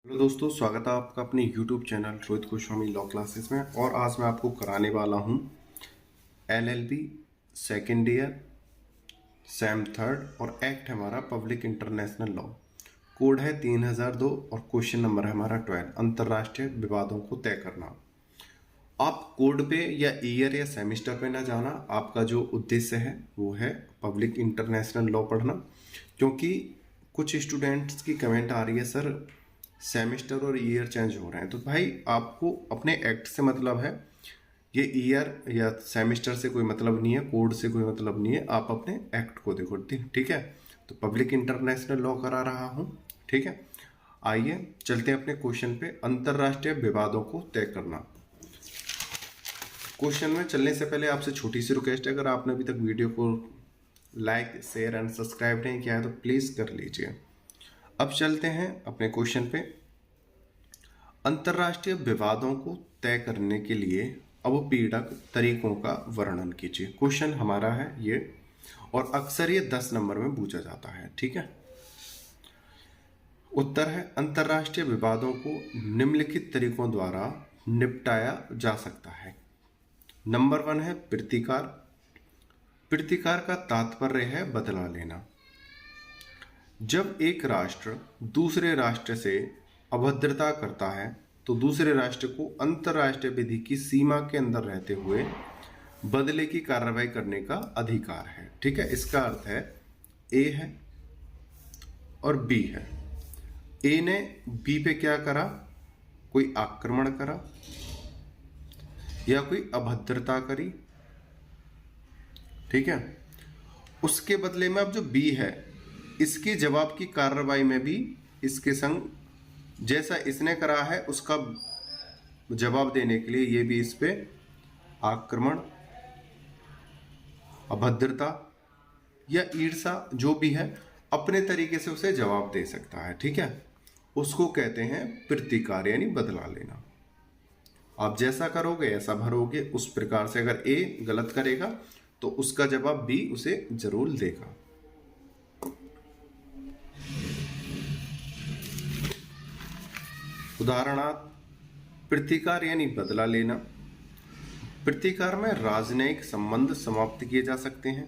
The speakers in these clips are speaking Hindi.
हेलो दोस्तों, स्वागत है आपका अपने YouTube channel Rohit Goswami law classes में। और आज मैं आपको कराने वाला हूँ LLB second year same third और एक्ट हमारा पब्लिक इंटरनेशनल लॉ। कोड है 3002 और क्वेश्चन नंबर है हमारा 12, अंतर्राष्ट्रीय विवादों को तय करना। आप कोड पे या ईयर या सेमिस्टर पे ना जाना, आपका जो उद्देश्य है वो है पब्लिक इंटरनेशनल लॉ पढ़ना। क्योंकि कुछ स्टूडेंट्स की कमेंट आ रही है, सर सेमेस्टर और ईयर चेंज हो रहे हैं। तो भाई आपको अपने एक्ट से मतलब है, ये ईयर या सेमेस्टर से कोई मतलब नहीं है, कोड से कोई मतलब नहीं है। आप अपने एक्ट को देखो, ठीक है। तो पब्लिक इंटरनेशनल लॉ करा रहा हूँ, ठीक है। आइए चलते हैं अपने क्वेश्चन पे, अंतर्राष्ट्रीय विवादों को तय करना। क्वेश्चन में चलने से पहले आपसे छोटी सी रिक्वेस्ट है, अगर आपने अभी तक वीडियो को लाइक शेयर एंड सब्सक्राइब नहीं किया है तो प्लीज कर लीजिए। अब चलते हैं अपने क्वेश्चन पे। अंतर्राष्ट्रीय विवादों को तय करने के लिए अवपीड़क तरीकों का वर्णन कीजिए। क्वेश्चन हमारा है ये, और अक्सर ये 10 नंबर में पूछा जाता है, ठीक है। उत्तर है, अंतर्राष्ट्रीय विवादों को निम्नलिखित तरीकों द्वारा निपटाया जा सकता है। नंबर 1 है प्रतिकार। प्रतिकार का तात्पर्य है बदला लेना। जब एक राष्ट्र दूसरे राष्ट्र से अभद्रता करता है तो दूसरे राष्ट्र को अंतर्राष्ट्रीय विधि की सीमा के अंदर रहते हुए बदले की कार्रवाई करने का अधिकार है, ठीक है। इसका अर्थ है ए है और बी है। ए ने बी पे क्या करा, कोई आक्रमण करा या कोई अभद्रता करी, ठीक है। उसके बदले में अब जो बी है, इसकी जवाब की कार्रवाई में भी इसके संग जैसा इसने करा है उसका जवाब देने के लिए ये भी इस पे आक्रमण, अभद्रता या ईर्षा जो भी है अपने तरीके से उसे जवाब दे सकता है, ठीक है। उसको कहते हैं प्रतिकार, यानी बदला लेना। आप जैसा करोगे ऐसा भरोगे, उस प्रकार से अगर ए गलत करेगा तो उसका जवाब बी उसे जरूर देगा। उदाहरणार्थ, प्रतिकार यानी बदला लेना। प्रतिकार में राजनयिक संबंध समाप्त किए जा सकते हैं।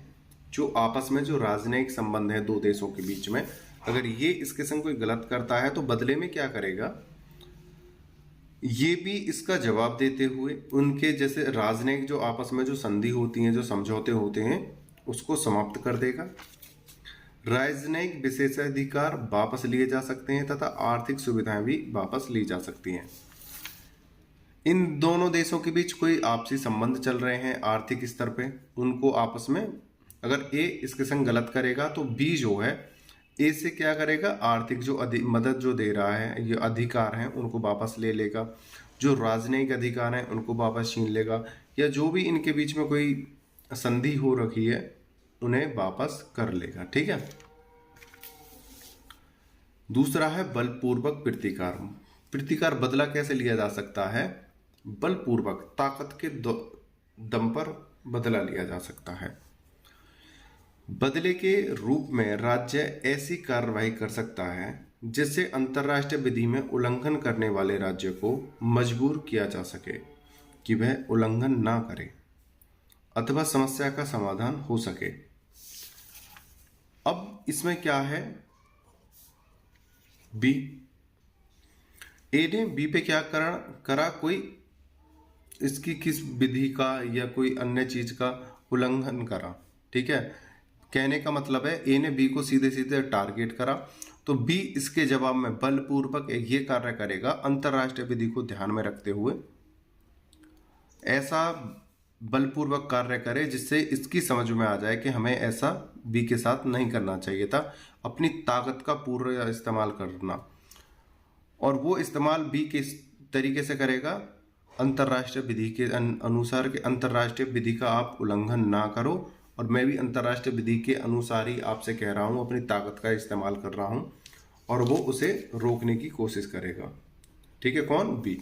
जो आपस में जो राजनयिक संबंध है दो देशों के बीच में, अगर ये इसके संग कोई गलत करता है तो बदले में क्या करेगा, ये भी इसका जवाब देते हुए उनके जैसे राजनयिक जो आपस में जो संधि होती हैं, जो समझौते होते हैं, उसको समाप्त कर देगा। राजनयिक विशेषाधिकार वापस लिए जा सकते हैं तथा आर्थिक सुविधाएं भी वापस ली जा सकती हैं। इन दोनों देशों के बीच कोई आपसी संबंध चल रहे हैं आर्थिक स्तर पे, उनको आपस में अगर ए इसके संग गलत करेगा तो बी जो है ए से क्या करेगा, आर्थिक जो मदद जो दे रहा है, ये अधिकार हैं उनको वापस ले लेगा। जो राजनयिक अधिकार हैं उनको वापस छीन लेगा, या जो भी इनके बीच में कोई संधि हो रखी है उन्हें वापस कर लेगा, ठीक है। दूसरा है बलपूर्वक प्रतिकार। प्रतिकार बदला कैसे लिया जा सकता है, बलपूर्वक, ताकत के दम पर बदला लिया जा सकता है। बदले के रूप में राज्य ऐसी कार्रवाई कर सकता है जिससे अंतर्राष्ट्रीय विधि में उल्लंघन करने वाले राज्य को मजबूर किया जा सके कि वह उल्लंघन ना करे अथवा समस्या का समाधान हो सके। अब इसमें क्या है, बी, ए ने बी पे क्या करा, कोई इसकी किस विधि का या कोई अन्य चीज का उल्लंघन करा, ठीक है। कहने का मतलब है ए ने बी को सीधे सीधे टारगेट करा तो बी इसके जवाब में बलपूर्वक ये कार्य करेगा अंतर्राष्ट्रीय विधि को ध्यान में रखते हुए। ऐसा बलपूर्वक कार्य करे जिससे इसकी समझ में आ जाए कि हमें ऐसा बी के साथ नहीं करना चाहिए था, अपनी ताकत का पूरा इस्तेमाल करना। और वो इस्तेमाल बी के तरीके से करेगा, अंतर्राष्ट्रीय विधि के अनुसार के अंतर्राष्ट्रीय विधि का आप उल्लंघन ना करो, और मैं भी अंतर्राष्ट्रीय विधि के अनुसार ही आपसे कह रहा हूं, अपनी ताकत का इस्तेमाल कर रहा हूं, और वो उसे रोकने की कोशिश करेगा, ठीक है। कौन, बी,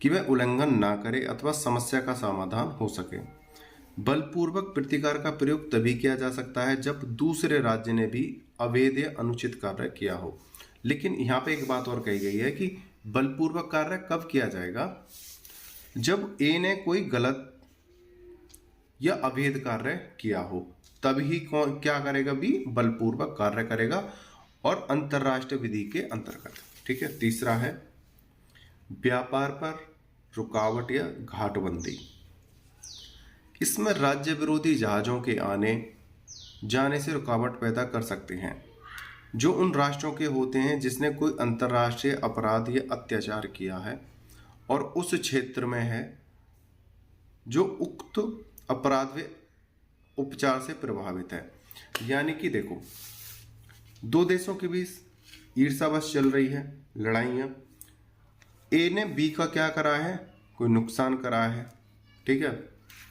कि वह उल्लंघन ना करे अथवा समस्या का समाधान हो सके। बलपूर्वक प्रतिकार का प्रयोग तभी किया जा सकता है जब दूसरे राज्य ने भी अवैध या अनुचित कार्य किया हो। लेकिन यहाँ पे एक बात और कही गई है कि बलपूर्वक कार्य कब किया जाएगा, जब ए ने कोई गलत या अवैध कार्य किया हो, तभी कौन क्या करेगा, बी बलपूर्वक कार्य करेगा और अंतरराष्ट्रीय विधि के अंतर्गत। ठीक है। तीसरा है व्यापार पर रुकावट या घाटबंदी। इसमें राज्य विरोधी जहाजों के आने जाने से रुकावट पैदा कर सकते हैं जो उन राष्ट्रों के होते हैं जिसने कोई अंतर्राष्ट्रीय अपराध या अत्याचार किया है और उस क्षेत्र में है जो उक्त अपराध व उपचार से प्रभावित है। यानी कि देखो, दो देशों के बीच ईर्ष्यावश चल रही है लड़ाइयाँ, ए ने बी का क्या करा है, कोई नुकसान करा है, ठीक है,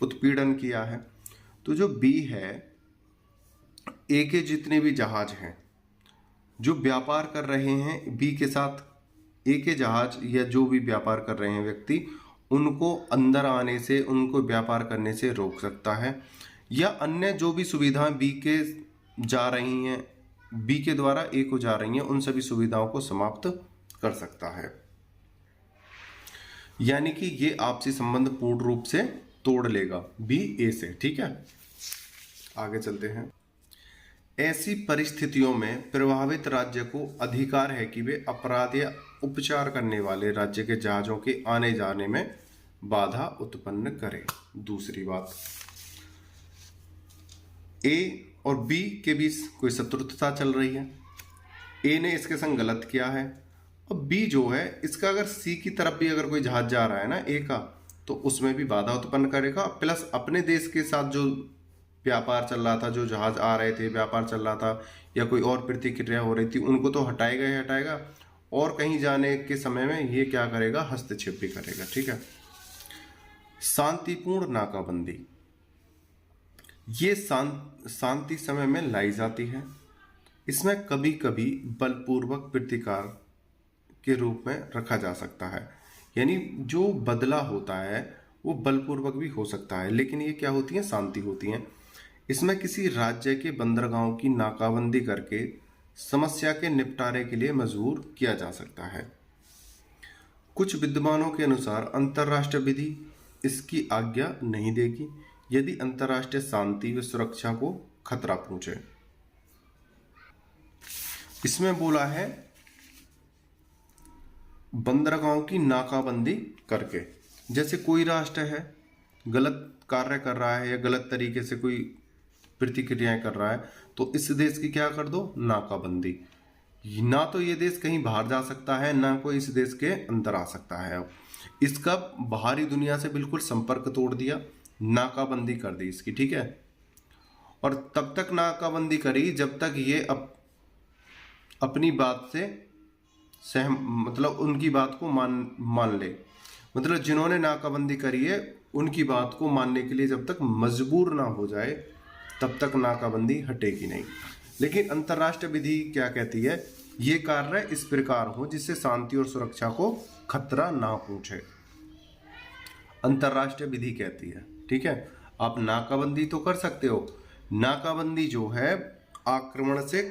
उत्पीड़न किया है, तो जो बी है, ए के जितने भी जहाज हैं जो व्यापार कर रहे हैं बी के साथ, ए के जहाज या जो भी व्यापार कर रहे हैं व्यक्ति, उनको अंदर आने से, उनको व्यापार करने से रोक सकता है, या अन्य जो भी सुविधाएं बी के जा रही हैं, बी के द्वारा ए को जा रही हैं, उन सभी सुविधाओं को समाप्त कर सकता है। यानी कि ये आपसी संबंध पूर्ण रूप से तोड़ लेगा बी ए से। ठीक है, आगे चलते हैं। ऐसी परिस्थितियों में प्रभावित राज्य को अधिकार है कि वे अपराध या उपचार करने वाले राज्य के जहाजों के आने जाने में बाधा उत्पन्न करें। दूसरी बात, ए और बी के बीच कोई शत्रुता चल रही है, ए ने इसके संग गलत किया है और बी जो है इसका अगर सी की तरफ भी अगर कोई जहाज जा रहा है ना ए का, तो उसमें भी बाधा उत्पन्न करेगा, प्लस अपने देश के साथ जो व्यापार चल रहा था, जो जहाज आ रहे थे, व्यापार चल रहा था या कोई और प्रतिक्रिया हो रही थी, उनको तो हटाएगा ही हटाएगा और कहीं जाने के समय में ये क्या करेगा, हस्तक्षेप भी करेगा। ठीक है। शांतिपूर्ण नाकाबंदी, ये शांति समय में लाई जाती है। इसमें कभी कभी बलपूर्वक प्रतिकार के रूप में रखा जा सकता है, यानी जो बदला होता है वो बलपूर्वक भी हो सकता है, लेकिन ये क्या होती है, शांति होती हैं। इसमें किसी राज्य के बंदरगाहों की नाकाबंदी करके समस्या के निपटारे के लिए मजबूर किया जा सकता है। कुछ विद्वानों के अनुसार अंतर्राष्ट्रीय विधि इसकी आज्ञा नहीं देगी यदि अंतर्राष्ट्रीय शांति व सुरक्षा को खतरा पहुंचे। इसमें बोला है बंदरगाहों की नाकाबंदी करके, जैसे कोई राष्ट्र है गलत कार्य कर रहा है या गलत तरीके से कोई प्रतिक्रियाएं कर रहा है, तो इस देश की क्या कर दो, नाकाबंदी। ना तो ये देश कहीं बाहर जा सकता है, ना कोई इस देश के अंदर आ सकता है। इसका बाहरी दुनिया से बिल्कुल संपर्क तोड़ दिया, नाकाबंदी कर दी इसकी। ठीक है। और तब तक नाकाबंदी करी जब तक ये अपनी बात से मतलब उनकी बात को मान ले, मतलब जिन्होंने नाकाबंदी करी है उनकी बात को मानने के लिए जब तक मजबूर ना हो जाए तब तक नाकाबंदी हटेगी नहीं। लेकिन अंतर्राष्ट्रीय विधि क्या कहती है, ये कार्य इस प्रकार हो जिससे शांति और सुरक्षा को खतरा ना पहुंचे, अंतर्राष्ट्रीय विधि कहती है। ठीक है। आप नाकाबंदी तो कर सकते हो, नाकाबंदी जो है आक्रमण से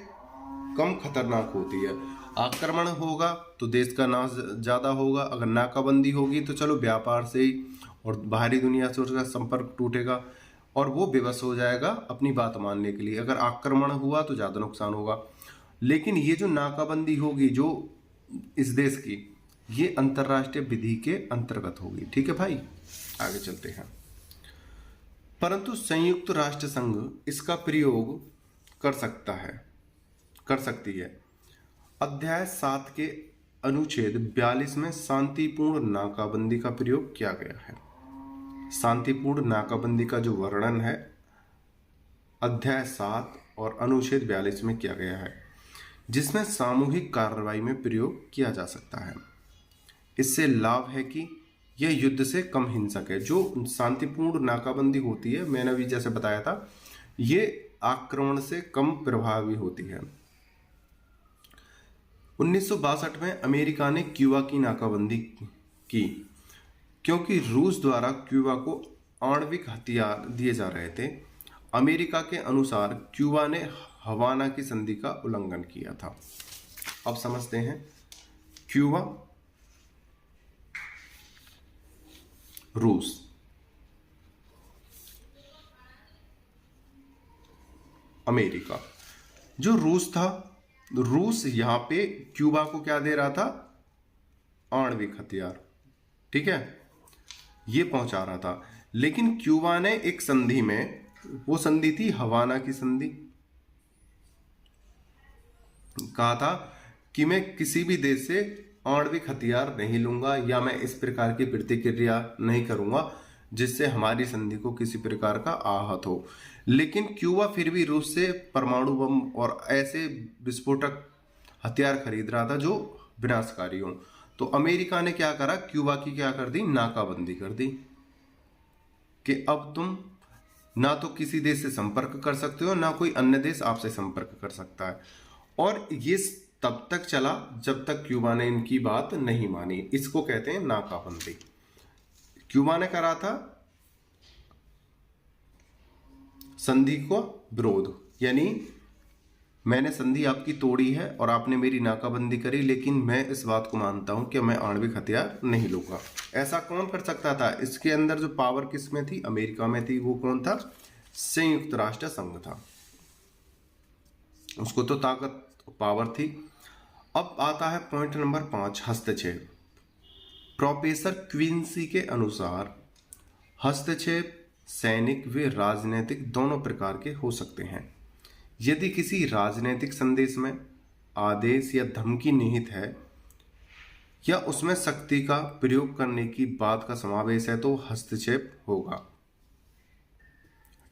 कम खतरनाक होती है। आक्रमण होगा तो देश का नाश ज़्यादा होगा, अगर नाकाबंदी होगी तो चलो व्यापार से ही और बाहरी दुनिया से उसका संपर्क टूटेगा और वो विवश हो जाएगा अपनी बात मानने के लिए। अगर आक्रमण हुआ तो ज़्यादा नुकसान होगा। लेकिन ये जो नाकाबंदी होगी जो इस देश की, ये अंतर्राष्ट्रीय विधि के अंतर्गत होगी। ठीक है भाई, आगे चलते हैं। परंतु संयुक्त राष्ट्र संघ इसका प्रयोग कर सकती है। अध्याय 7 के अनुच्छेद 42 में शांतिपूर्ण नाकाबंदी का प्रयोग किया गया है। शांतिपूर्ण नाकाबंदी का जो वर्णन है अध्याय 7 और अनुच्छेद 42 में किया गया है, जिसमें सामूहिक कार्रवाई में प्रयोग किया जा सकता है। इससे लाभ है कि यह युद्ध से कम हिंसक है। जो शांतिपूर्ण नाकाबंदी होती है, मैंने अभी जैसे बताया था, ये आक्रमण से कम प्रभावी होती है। 1962 में अमेरिका ने क्यूबा की नाकाबंदी की क्योंकि रूस द्वारा क्यूबा को आणविक हथियार दिए जा रहे थे। अमेरिका के अनुसार क्यूबा ने हवाना की संधि का उल्लंघन किया था। अब समझते हैं। क्यूबा, रूस, अमेरिका। जो रूस था, रूस यहां पे क्यूबा को क्या दे रहा था? आणविक हथियार, ठीक है, ये पहुंचा रहा था। लेकिन क्यूबा ने एक संधि में, वो संधि थी हवाना की संधि, कहा था कि मैं किसी भी देश से आणविक हथियार नहीं लूंगा या मैं इस प्रकार की प्रतिक्रिया नहीं करूंगा जिससे हमारी संधि को किसी प्रकार का आहत हो। लेकिन क्यूबा फिर भी रूस से परमाणु बम और ऐसे विस्फोटक हथियार खरीद रहा था जो विनाशकारी हो। तो अमेरिका ने क्या करा? क्यूबा की क्या कर दी? नाकाबंदी कर दी कि अब तुम ना तो किसी देश से संपर्क कर सकते हो, ना कोई अन्य देश आपसे संपर्क कर सकता है। और ये तब तक चला जब तक क्यूबा ने इनकी बात नहीं मानी। इसको कहते हैं नाकाबंदी। क्यूबा ने करा था संधि को विरोध, यानी मैंने संधि आपकी तोड़ी है और आपने मेरी नाकाबंदी करी, लेकिन मैं इस बात को मानता हूं कि मैं आणविक हथियार नहीं लूंगा। ऐसा कौन कर सकता था? इसके अंदर जो पावर किस में थी? अमेरिका में थी। वो कौन था? संयुक्त राष्ट्र संघ था। उसको तो ताकत, पावर थी। अब आता है पॉइंट नंबर 5, हस्तक्षेप। प्रोफेसर क्विंसी के अनुसार हस्तक्षेप सैनिक व राजनीतिक दोनों प्रकार के हो सकते हैं। यदि किसी राजनीतिक संदेश में आदेश या धमकी निहित है या उसमें शक्ति का प्रयोग करने की बात का समावेश है तो हस्तक्षेप होगा।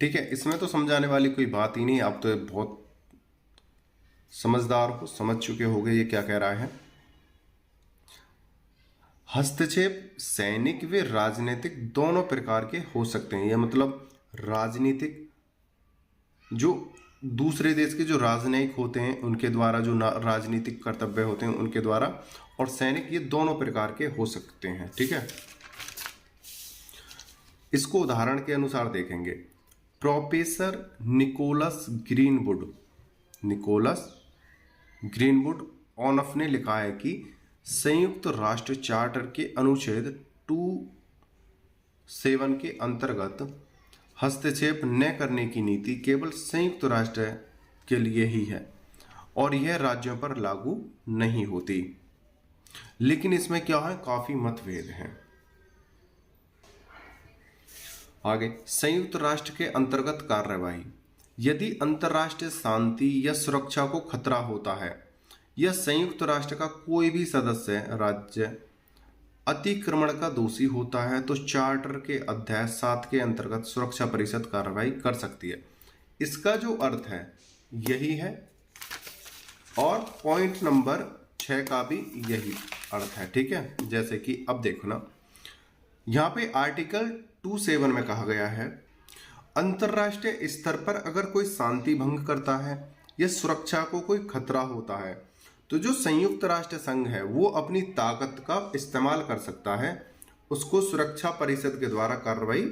ठीक है, इसमें तो समझाने वाली कोई बात ही नहीं। आप तो बहुत समझदार हो, समझ चुके होंगे ये क्या कह रहा है। हस्तक्षेप सैनिक व राजनीतिक दोनों प्रकार के हो सकते हैं। यह मतलब राजनीतिक, जो दूसरे देश के जो राजनयिक होते हैं उनके द्वारा जो राजनीतिक कर्तव्य होते हैं उनके द्वारा, और सैनिक, ये दोनों प्रकार के हो सकते हैं। ठीक है, इसको उदाहरण के अनुसार देखेंगे। प्रोफेसर निकोलस ग्रीनवुड ऑनफ ने लिखा है कि संयुक्त राष्ट्र चार्टर के अनुच्छेद 27 के अंतर्गत हस्तक्षेप न करने की नीति केवल संयुक्त राष्ट्र के लिए ही है और यह राज्यों पर लागू नहीं होती। लेकिन इसमें क्या है? काफी मतभेद हैं। आगे, संयुक्त राष्ट्र के अंतर्गत कार्यवाही। यदि अंतर्राष्ट्रीय शांति या सुरक्षा को खतरा होता है या संयुक्त राष्ट्र का कोई भी सदस्य राज्य अतिक्रमण का दोषी होता है तो चार्टर के अध्याय 7 के अंतर्गत सुरक्षा परिषद कार्रवाई कर सकती है। इसका जो अर्थ है यही है, और पॉइंट नंबर 6 का भी यही अर्थ है। ठीक है, जैसे कि अब देखो ना, यहाँ पे आर्टिकल 27 में कहा गया है अंतरराष्ट्रीय स्तर पर अगर कोई शांति भंग करता है या सुरक्षा को कोई खतरा होता है तो जो संयुक्त राष्ट्र संघ है वो अपनी ताकत का इस्तेमाल कर सकता है, उसको सुरक्षा परिषद के द्वारा कार्रवाई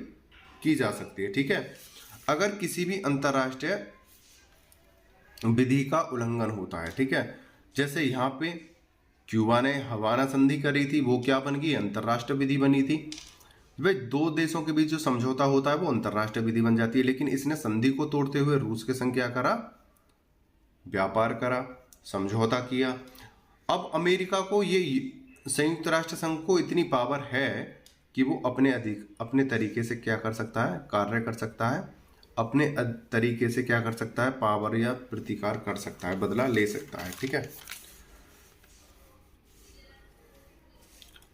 की जा सकती है। ठीक है, अगर किसी भी अंतरराष्ट्रीय विधि का उल्लंघन होता है। ठीक है, जैसे यहाँ पे क्यूबा ने हवाना संधि करी थी, वो क्या बन गई? अंतरराष्ट्रीय विधि बनी थी। वे दो देशों के बीच जो समझौता होता है वो अंतरराष्ट्रीय विधि बन जाती है। लेकिन इसने संधि को तोड़ते हुए रूस के संग क्या करा? व्यापार करा, समझौता किया। अब अमेरिका को ये संयुक्त राष्ट्र संघ को इतनी पावर है कि वो अपने तरीके से क्या कर सकता है? कार्य कर सकता है। अपने तरीके से क्या कर सकता है? पावर या प्रतिकार कर सकता है, बदला ले सकता है। ठीक है,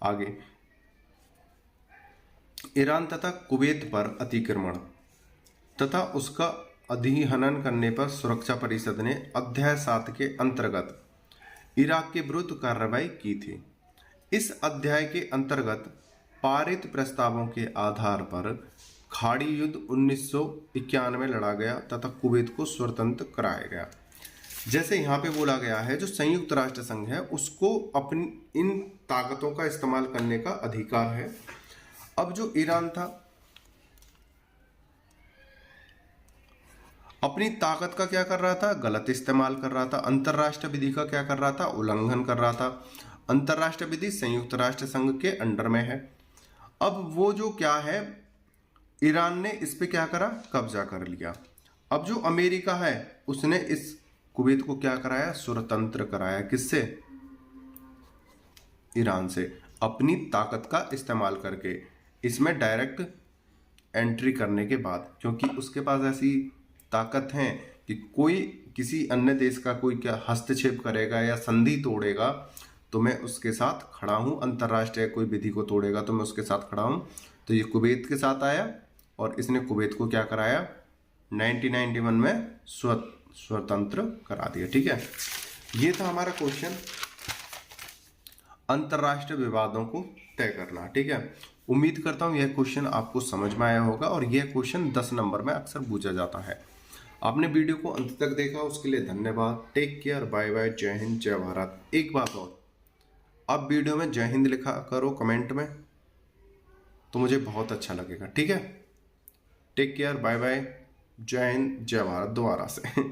आगे, ईरान तथा कुवैत पर अतिक्रमण तथा उसका अधिहनन करने पर सुरक्षा परिषद ने अध्याय 7 के अंतर्गत इराक के विरुद्ध कार्रवाई की थी। इस अध्याय के अंतर्गत पारित प्रस्तावों के आधार पर खाड़ी युद्ध 1991 में लड़ा गया तथा कुवैत को स्वतंत्र कराया गया। जैसे यहाँ पे बोला गया है, जो संयुक्त राष्ट्र संघ है उसको अपनी इन ताकतों का इस्तेमाल करने का अधिकार है। अब जो ईरान था, अपनी ताकत का क्या कर रहा था, गलत इस्तेमाल कर रहा था। अंतरराष्ट्रीय विधि का क्या कर रहा था, उल्लंघन कर रहा था। अंतरराष्ट्रीय विधि संयुक्त राष्ट्र संघ के अंडर में है। अब वो जो क्या है, ईरान ने इस पे क्या करा, कब्जा कर लिया। अब जो अमेरिका है उसने इस कुवैत को क्या कराया, स्वतंत्र कराया। किससे, ईरान से, अपनी ताकत का इस्तेमाल करके, इसमें डायरेक्ट एंट्री करने के बाद, क्योंकि उसके पास ऐसी ताकत है कि कोई किसी अन्य देश का कोई क्या हस्तक्षेप करेगा या संधि तोड़ेगा तो मैं उसके साथ खड़ा हूं, अंतरराष्ट्रीय कोई विधि को तोड़ेगा तो मैं उसके साथ खड़ा हूं। तो ये कुवैत के साथ आया और इसने कुवैत को क्या कराया, 1991 में स्वतंत्र करा दिया। ठीक है, ये था हमारा क्वेश्चन, अंतरराष्ट्रीय विवादों को तय करना। ठीक है, उम्मीद करता हूं यह क्वेश्चन आपको समझ में आया होगा और यह क्वेश्चन 10 नंबर में अक्सर पूछा जाता है। आपने वीडियो को अंत तक देखा उसके लिए धन्यवाद। टेक केयर, बाय बाय, जय हिंद, जय भारत। एक बात और, आप वीडियो में जय हिंद लिखा करो कमेंट में तो मुझे बहुत अच्छा लगेगा। ठीक है, टेक केयर, बाय बाय, जय हिंद, जय भारत दोबारा से।